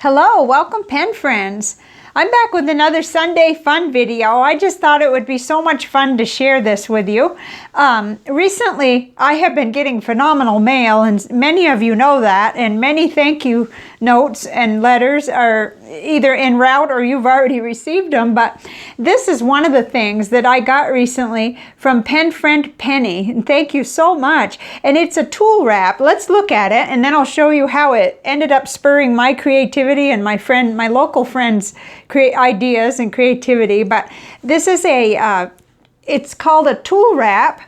Hello, welcome pen friends. I'm back with another Sunday fun video. I just thought it would be so much fun to share this with you. Recently, I have been getting phenomenal mail, and many of you know that, and many thank you notes and letters are either en route or you've already received them, but this is one of the things that I got recently from pen friend Pennie, and thank you so much. And it's a tool wrap. Let's look at it, and then I'll show you how it ended up spurring my creativity and my local friends' ideas and creativity. But this is it's called a tool wrap,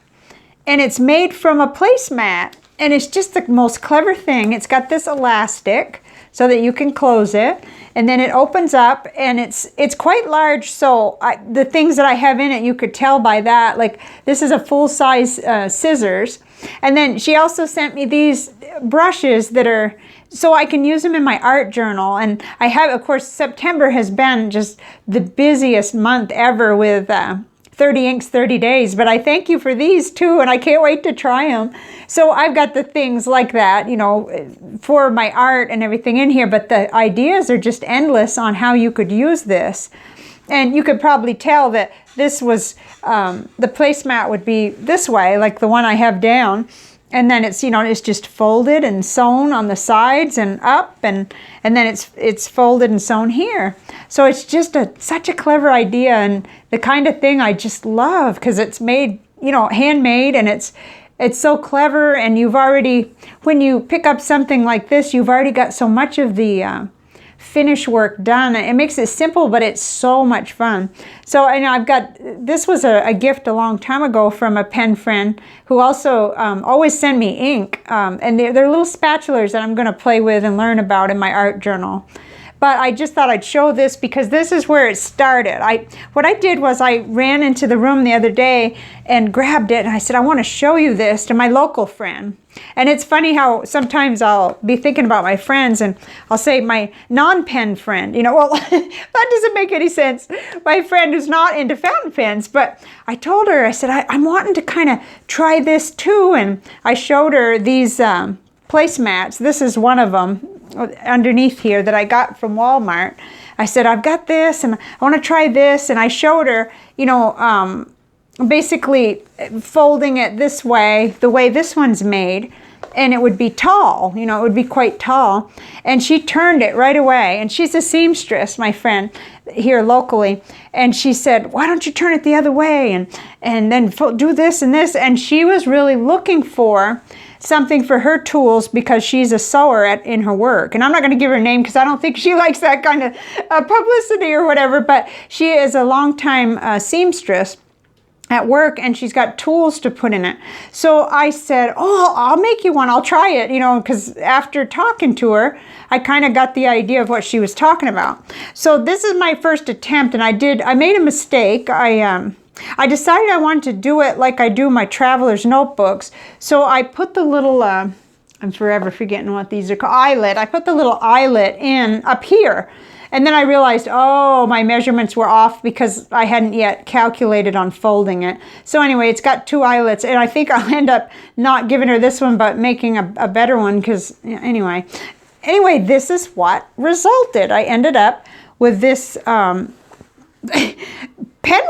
and it's made from a placemat, and it's just the most clever thing. It's got this elastic so that you can close it, and then it opens up, and it's quite large, so the things that I have in it, you could tell by that. Like, this is a full-size scissors. And then she also sent me these brushes that are so I can use them in my art journal. And I have, of course, September has been just the busiest month ever with 30 inks, 30 days. But I thank you for these too, and I can't wait to try them. So I've got the things like that, you know, for my art and everything in here. But the ideas are just endless on how you could use this. And you could probably tell that this was, the placemat would be this way, like the one I have down. And then it's, you know, it's just folded and sewn on the sides and up, and then it's folded and sewn here. So it's just such a clever idea, and the kind of thing I just love, because it's made, you know, handmade, and it's so clever. And you've already, when you pick up something like this, you've already got so much of the finish work done. It makes it simple, but it's so much fun. So, and I've got, this was a gift a long time ago from a pen friend who also always send me ink, and they're little spatulas that I'm going to play with and learn about in my art journal. But I just thought I'd show this because this is where it started. What I did was I ran into the room the other day and grabbed it, and I said, I want to show you this to my local friend. And it's funny how sometimes I'll be thinking about my friends, and I'll say my non-pen friend, you know, well, that doesn't make any sense. My friend who's not into fountain pens, but I told her, I said, I'm wanting to kind of try this too. And I showed her these placemats. This is one of them underneath here that I got from Walmart. I said, I've got this and I want to try this. And I showed her, you know, basically folding it this way, the way this one's made, and it would be tall, you know, it would be quite tall. And she turned it right away. And she's a seamstress, my friend here locally. And she said, why don't you turn it the other way and then do this and this. And she was really looking for something for her tools because she's a sewer in her work. And I'm not going to give her name because I don't think she likes that kind of publicity or whatever, but she is a longtime seamstress at work, and she's got tools to put in it. So I said, oh, I'll make you one. I'll try it, you know, because after talking to her, I kind of got the idea of what she was talking about. So this is my first attempt, and I made a mistake. I decided I wanted to do it like I do my traveler's notebooks. So I put the little, I'm forever forgetting what these are called, eyelet. I put the little eyelet in up here. And then I realized, oh, my measurements were off because I hadn't yet calculated on folding it. So anyway, it's got two eyelets, and I think I'll end up not giving her this one, but making a better one because, anyway, this is what resulted. I ended up with this pen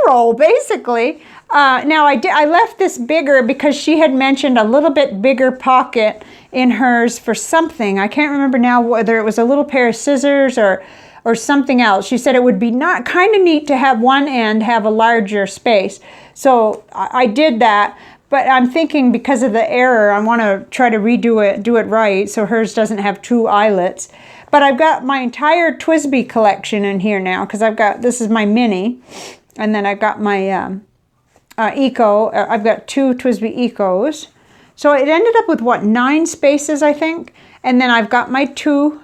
roll, basically. Now I left this bigger because she had mentioned a little bit bigger pocket in hers for something. I can't remember now whether it was a little pair of scissors or something else. She said it would be kind of neat to have one end have a larger space. So I did that, but I'm thinking because of the error, I want to try to redo it, do it right, so hers doesn't have two eyelets. But I've got my entire TWSBI collection in here now, because this is my mini, and then I've got my Eco. I've got two TWSBI Ecos. So it ended up with, what, 9 spaces, I think? And then I've got my two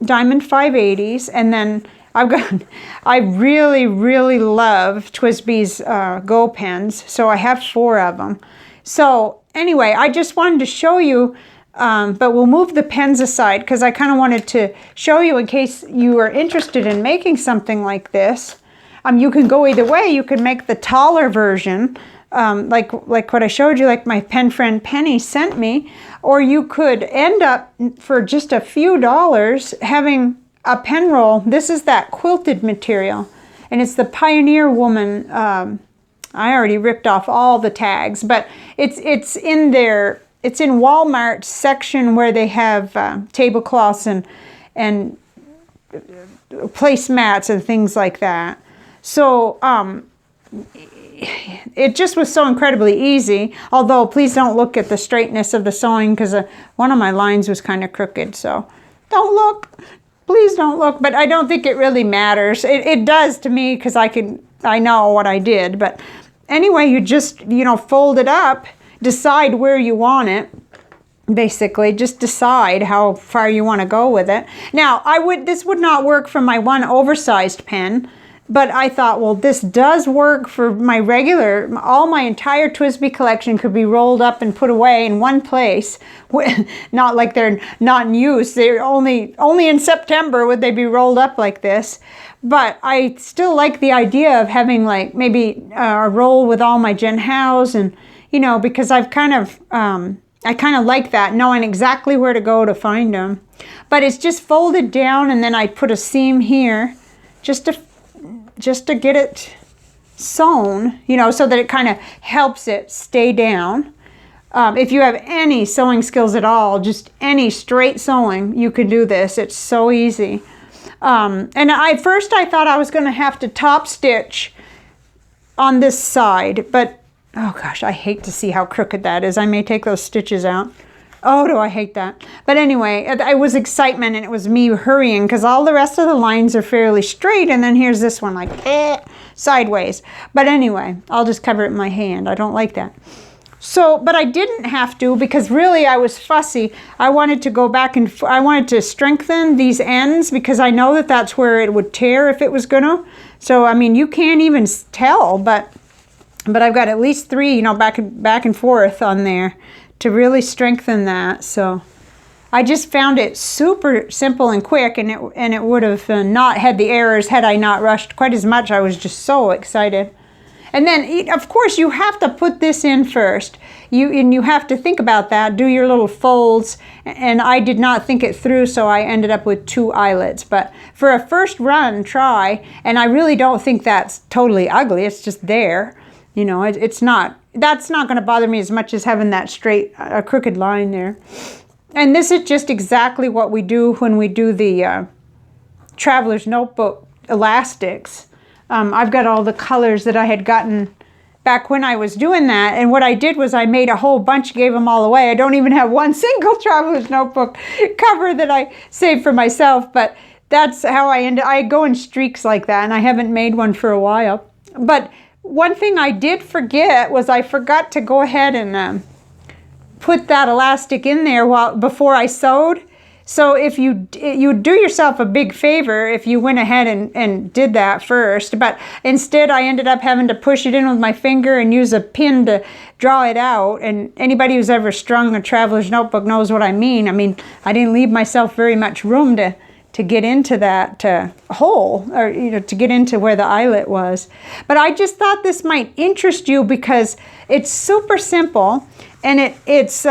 Diamond 580s, and then I really, really love TWSBI's Go pens, so I have 4 of them. So anyway, I just wanted to show you, but we'll move the pens aside because I kind of wanted to show you in case you are interested in making something like this. You can go either way. You can make the taller version like what I showed you, like my pen friend Pennie sent me, or you could end up for just a few dollars having a pen roll. This is that quilted material, and it's the Pioneer Woman. I already ripped off all the tags, but it's in there. It's in Walmart's section where they have tablecloths and placemats and things like that. So it just was so incredibly easy. Although please don't look at the straightness of the sewing, because one of my lines was kind of crooked. So don't look. Please don't look. But I don't think it really matters. It does to me, because I know what I did. But anyway, you just, fold it up, decide where you want it. Basically, just decide how far you want to go with it. Now, this would not work for my one oversized pen, but I thought, well, this does work for my regular. All my entire TWSBI collection could be rolled up and put away in one place. Not like they're not in use. They're only in September would they be rolled up like this. But I still like the idea of having like maybe a roll with all my Jen Hows, and because I kind of like that, knowing exactly where to go to find them. But it's just folded down, and then I put a seam here just to get it sewn, so that it kind of helps it stay down. If you have any sewing skills at all, just any straight sewing, you can do this. It's so easy. And at first I thought I was going to have to top stitch on this side, but oh gosh, I hate to see how crooked that is. I may take those stitches out. Oh, do I hate that. But anyway, it was excitement, and it was me hurrying, because all the rest of the lines are fairly straight, and then here's this one like sideways. But anyway, I'll just cover it in my hand. I don't like that. So, but I didn't have to, because really I was fussy. I wanted to go back and I wanted to strengthen these ends, because I know that that's where it would tear if it was gonna. So, I mean, you can't even tell, but I've got at least 3, back and forth on there to really strengthen that. So I just found it super simple and quick, and it would have not had the errors had I not rushed quite as much. I was just so excited. And then, of course, you have to put this in first. You have to think about that, do your little folds. And I did not think it through, so I ended up with 2 eyelets. But for a first run, try. And I really don't think that's totally ugly. It's just there. It's not. That's not going to bother me as much as having that straight, crooked line there. And this is just exactly what we do when we do the Traveler's Notebook elastics. I've got all the colors that I had gotten back when I was doing that. And what I did was I made a whole bunch, gave them all away. I don't even have one single Traveler's Notebook cover that I saved for myself. But that's how I go in streaks like that. And I haven't made one for a while. But one thing I did forget was I forgot to go ahead and put that elastic in there before I sewed. So if you do yourself a big favor if you went ahead and did that first. But instead I ended up having to push it in with my finger and use a pin to draw it out. And anybody who's ever strung a Traveler's Notebook knows what I mean. I mean, I didn't leave myself very much room to get into that hole, or to get into where the eyelet was. But I just thought this might interest you, because it's super simple, and it's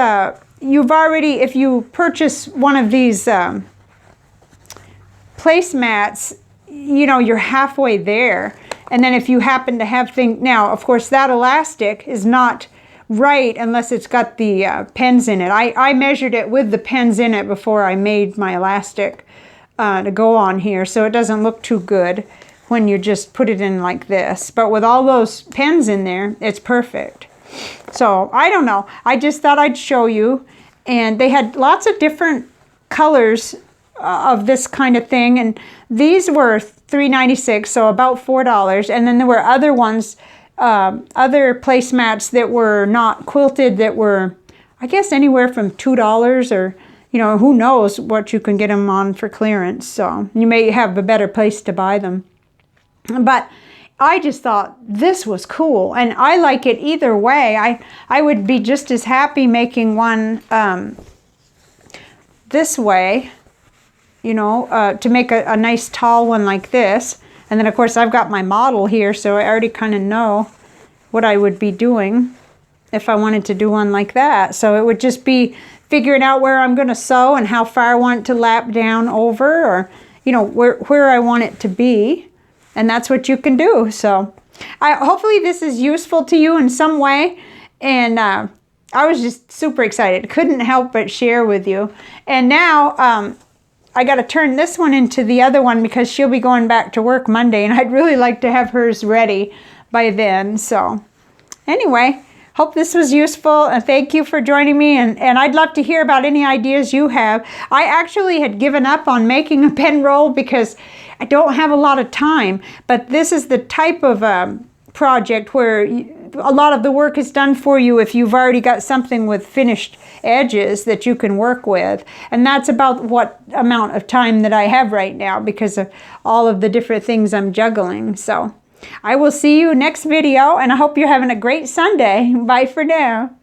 you've already, if you purchase one of these placemats, you're halfway there. And then if you happen to have now, of course, that elastic is not right unless it's got the pens in it. I measured it with the pens in it before I made my elastic to go on here, so it doesn't look too good when you just put it in like this. But with all those pens in there, it's perfect. So I don't know, I just thought I'd show you. And they had lots of different colors of this kind of thing, and these were $3.96, so about $4. And then there were other ones, other placemats that were not quilted, that were, I guess, anywhere from $2, or who knows what you can get them on for clearance. So you may have a better place to buy them. But I just thought this was cool, and I like it either way. I would be just as happy making one this way, to make a nice tall one like this. And then of course I've got my model here, so I already kind of know what I would be doing if I wanted to do one like that. So it would just be figuring out where I'm going to sew and how far I want it to lap down over, or, you know, where I want it to be. And that's what you can do. So hopefully this is useful to you in some way. And I was just super excited. Couldn't help but share with you. And now I got to turn this one into the other one because she'll be going back to work Monday, and I'd really like to have hers ready by then. So anyway, hope this was useful, and thank you for joining me, and I'd love to hear about any ideas you have. I actually had given up on making a pen roll because I don't have a lot of time, but this is the type of project where a lot of the work is done for you if you've already got something with finished edges that you can work with. And that's about what amount of time that I have right now because of all of the different things I'm juggling. So I will see you next video, and I hope you're having a great Sunday. Bye for now.